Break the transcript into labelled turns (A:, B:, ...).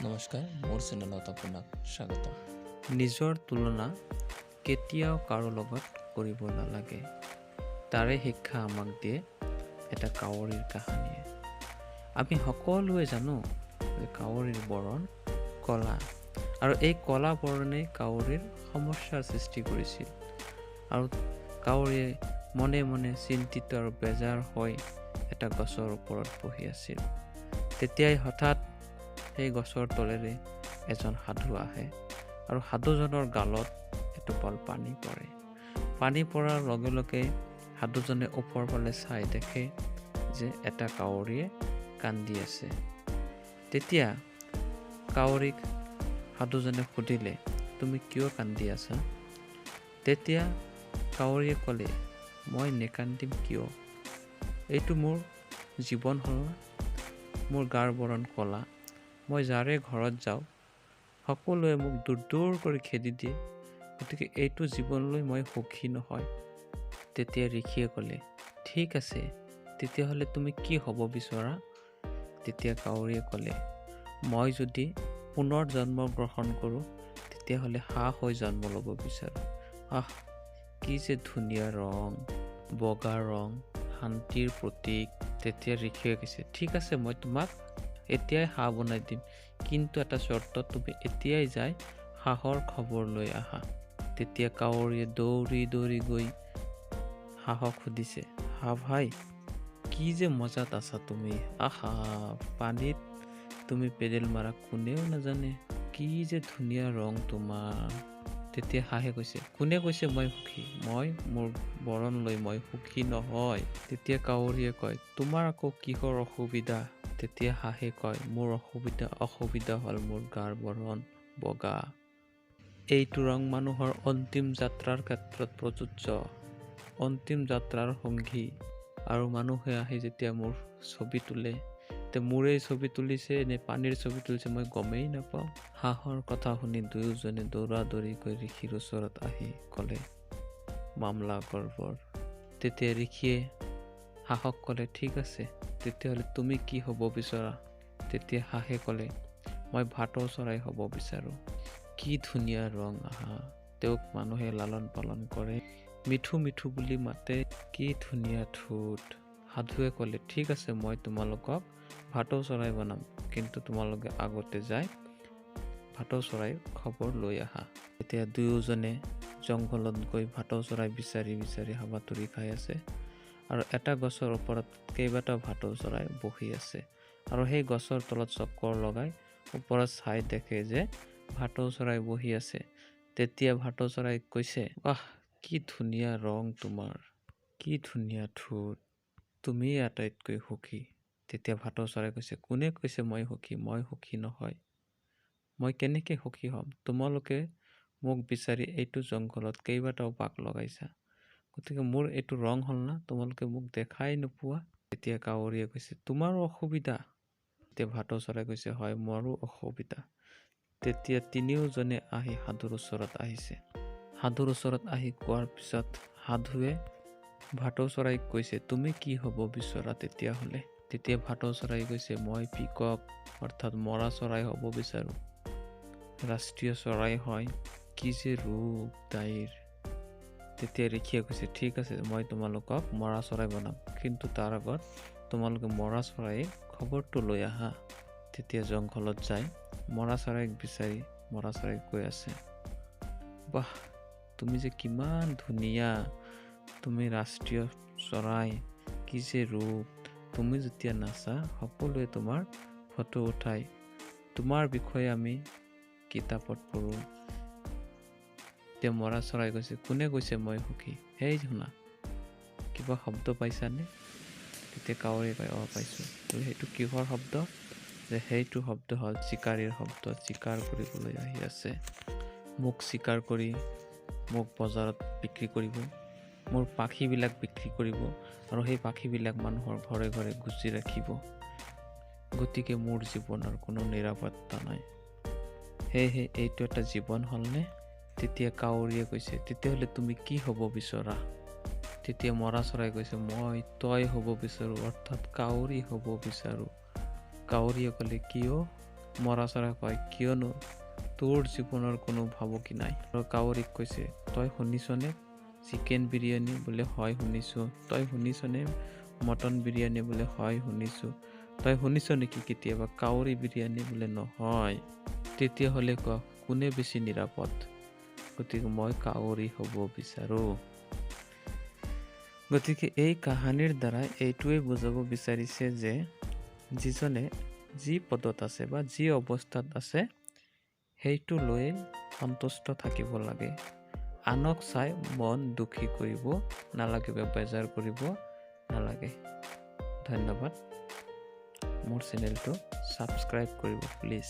A: নমস্কাৰ, মোৰ চেনেলত আপোনাক স্বাগতম।
B: নিজৰ তুলনা কেতিয়াও কাৰো লগত কৰিব নালাগে। তাৰে শিক্ষা আমাক দিয়ে এটা কাউৰীৰ কাহিনীয়ে। আমি সকলোৱে জানো যে কাউৰীৰ বৰণ কলা, আৰু এই কলা বৰণে কাউৰীৰ সমস্যাৰ সৃষ্টি কৰিছিল। আৰু কাউৰীয়ে মনে মনে চিন্তিত আৰু বেজাৰ হৈ এটা গছৰ ওপৰত বহি আছিল। তেতিয়াই হঠাৎ সেই গছৰ তলেৰে এজন সাধু আহে, আৰু সাধুজনৰ গালত এটোপাল পানী পৰে। পানী পৰাৰ লগে লগে সাধুজনে ওপৰ ফালে চাই দেখে যে এটা কাউৰীয়ে কান্দি আছে। তেতিয়া কাউৰীক সাধুজনে সুধিলে, তুমি কিয় কান্দি আছা? তেতিয়া কাউৰীয়ে ক'লে, মই নেকান্দিম কিয়? এইটো মোৰ জীৱন হ'ল, মোৰ গাৰ বৰণ কলা। মই যাৰে ঘৰত যাওঁ সকলোৱে মোক দূৰ দূৰ কৰি খেদি দিয়ে, গতিকে এইটো জীৱনলৈ মই সুখী নহয়। তেতিয়া ঋষিয়ে ক'লে, ঠিক আছে, তেতিয়াহ'লে তুমি কি হ'ব বিচৰা? তেতিয়া কাউৰীয়ে ক'লে, মই যদি পুনৰ জন্ম গ্ৰহণ কৰোঁ তেতিয়াহ'লে হাঁহ হৈ জন্ম ল'ব বিচাৰোঁ। কি যে ধুনীয়া ৰং, বগা ৰং, শান্তিৰ প্ৰতীক। তেতিয়া ঋষিয়ে কৈছে, ঠিক আছে, মই তোমাক এতিয়াই হাঁহ বনাই দিম, কিন্তু এটা চৰ্ত, তুমি এতিয়াই যাই হাঁহৰ খবৰ লৈ আহা। তেতিয়া কাউৰীয়ে দৌৰি দৌৰি গৈ হাঁহক সুধিছে, হাঁহ ভাই, কি যে মজাত আছা তুমি? পানীত তুমি পেডেল মাৰা কোনেও নাজানে, কি যে ধুনীয়া ৰং তোমাৰ। তেতিয়া হাঁহে কৈছে, কোনে কৈছে মই সুখী? মই মোৰ বৰণ লৈ মই সুখী নহয়। তেতিয়া কাউৰীয়ে কয়, তোমাৰ আকৌ কিহৰ অসুবিধা? তেতিয়া হাঁহে কয়, মোৰ অসুবিধা হ'ল মোৰ গাৰ বৰণ বগা। এইটো ৰং মানুহৰ অন্তিম যাত্ৰাৰ ক্ষেত্ৰত প্ৰযোজ্য, অন্তিম যাত্ৰাৰ সংগী। আৰু মানুহে আহি যেতিয়া মোৰ ছবি তোলে, মোৰেই ছবি তুলিছে নে পানীৰ ছবি তুলিছে মই গমেই নাপাওঁ। হাঁহৰ কথা শুনি দুয়োজনে দৌৰা দৌৰিকৈ ঋষিৰ ওচৰত আহি ক'লে, মামলা গৰ্বৰ। তেতিয়া ঋষিয়ে হাঁহক ক'লে, ঠিক আছে, তেতিয়াহ'লে তুমি কি হ'ব বিচৰা? তেতিয়া হাঁহে ক'লে, মই ভাটৌ চৰাই হ'ব বিচাৰোঁ। কি ধুনীয়া ৰং, তেওঁক মানুহে লালন পালন কৰে, মিঠু মিঠু বুলি মাতে, কি ধুনীয়া ঠোঁট। সাধুৱে ক'লে, ঠিক আছে, মই তোমালোকক ভাটৌ চৰাই বনাম, কিন্তু তোমালোকে আগতে যাই ভাটৌ চৰাইৰ খবৰ লৈ আহা। এতিয়া দুয়োজনে জংঘলত গৈ ভাটৌ চৰাই বিচাৰি বিচাৰি হাবাথুৰি খাই আছে, আৰু এটা গছৰ ওপৰত কেইবাটাও ভাটৌ চৰাই বহি আছে, আৰু সেই গছৰ তলত চক্কৰ লগাই ওপৰত চাই দেখে যে ভাটৌ চৰাই বহি আছে। তেতিয়া ভাটৌ চৰাই কৈছে, কি ধুনীয়া ৰং তোমাৰ, কি ধুনীয়া ঠোঁট, তুমি আটাইতকৈ সুখী। তেতিয়া ভাটৌ চৰাই কৈছে, কোনে কৈছে মই সুখী? মই সুখী নহয়। মই কেনেকে সুখী হ'ম? তোমালোকে মোক বিচাৰি এইটো জংঘলত কেইবাটাও বাঘ লগাইছা, গতিকে মোৰ এইটো ৰং হ'ল না, তোমালোকে মোক দেখাই নোপোৱা। তেতিয়া কাউৰীয়ে কৈছে, তোমাৰো অসুবিধা? তেতিয়া ভাটৌ চৰাই কৈছে, হয়, মোৰো অসুবিধা। তেতিয়া তিনিওজনে আহি সাধুৰ ওচৰত আহিছে। সাধুৰ ওচৰত আহি কোৱাৰ পিছত সাধুৱে ভাটৌ চৰাইক কৈছে, তুমি কি হ'ব বিচৰা তেতিয়াহ'লে? তেতিয়া ভাটৌ চৰাই কৈছে, মই পিকক অৰ্থাৎ মৰা চৰাই হ'ব বিচাৰোঁ। ৰাষ্ট্ৰীয় চৰাই হয়, কি যে ৰূপ তাইৰ। তেতিয়া ঋষিয়ে কৈছে, ঠিক আছে, মই তোমালোকক মৰা চৰাই বনাম, কিন্তু তাৰ আগত তোমালোকে মৰা চৰাইৰ খবৰটো লৈ আহা। তেতিয়া জংঘলত যায় মৰা চৰাইক বিচাৰি মৰা চৰাই কৈ আছে, তুমি যে কিমান ধুনীয়া, তুমি ৰাষ্ট্ৰীয় চৰাই, কি যে ৰূপ, তুমি যেতিয়া নাচা সকলোৱে তোমাৰ ফটো উঠাই, তোমাৰ বিষয়ে আমি কিতাপত পঢ়ো। তেতিয়া মৰা চৰাই কৈছে, কোনে কৈছে মই সুখী? সেই শুনা, কিবা শব্দ পাইছানে? তেতিয়া কাউৰীয়ে কয়, পাইছোঁ। সেইটো কিহৰ শব্দ? যে সেইটো শব্দ হ'ল চিকাৰীৰ শব্দ, চিকাৰ কৰিবলৈ আহি আছে। মোক চিকাৰ কৰি মোক বজাৰত বিক্ৰী কৰিব, মোৰ পাখিবিলাক বিক্ৰী কৰিব, আৰু সেই পাখিবিলাক মানুহৰ ঘৰে ঘৰে গুচি ৰাখিব, গতিকে মোৰ জীৱনৰ কোনো নিৰাপত্তা নাই। সেয়েহে এইটো এটা জীৱন হ'লনে? তেতিয়া কাউৰীয়ে কৈছে, তেতিয়াহ'লে তুমি কি হ'ব বিচৰা? তেতিয়া মৰা চৰাই কৈছে, মই তই হ'ব বিচাৰোঁ, অৰ্থাৎ কাউৰী হ'ব বিচাৰোঁ। কাউৰীয়ে ক'লে, কিয়? মৰা চৰা কয় কিয়নো তোৰ জীৱনৰ কোনো ভাবুকি নাই। আৰু কাউৰীক কৈছে তই শুনিছনে চিকেন বিৰিয়ানী বোলে হয় শুনিছোঁ, তই শুনিছনে মটন বিৰিয়ানী বোলে হয় শুনিছোঁ, তই শুনিছ নেকি কেতিয়াবা কাউৰী বিৰিয়ানী বোলে নহয়? তেতিয়াহ'লে ক কোনে বেছি নিৰাপদ? গতিকে মই কাউৰী হ'ব বিচাৰোঁ। গতিকে এই কাহানীৰ দ্বাৰা এইটোৱে বুজাব বিচাৰিছে যে যিজনে যি পদত আছে বা যি অৱস্থাত আছে সেইটো লৈ সন্তুষ্ট থাকিব লাগে। আনক চাই মন দুখী কৰিব নালাগে বা বেজাৰ কৰিব নালাগে। ধন্যবাদ। মোৰ চেনেলটো ছাবস্ক্ৰাইব কৰিব প্লিজ।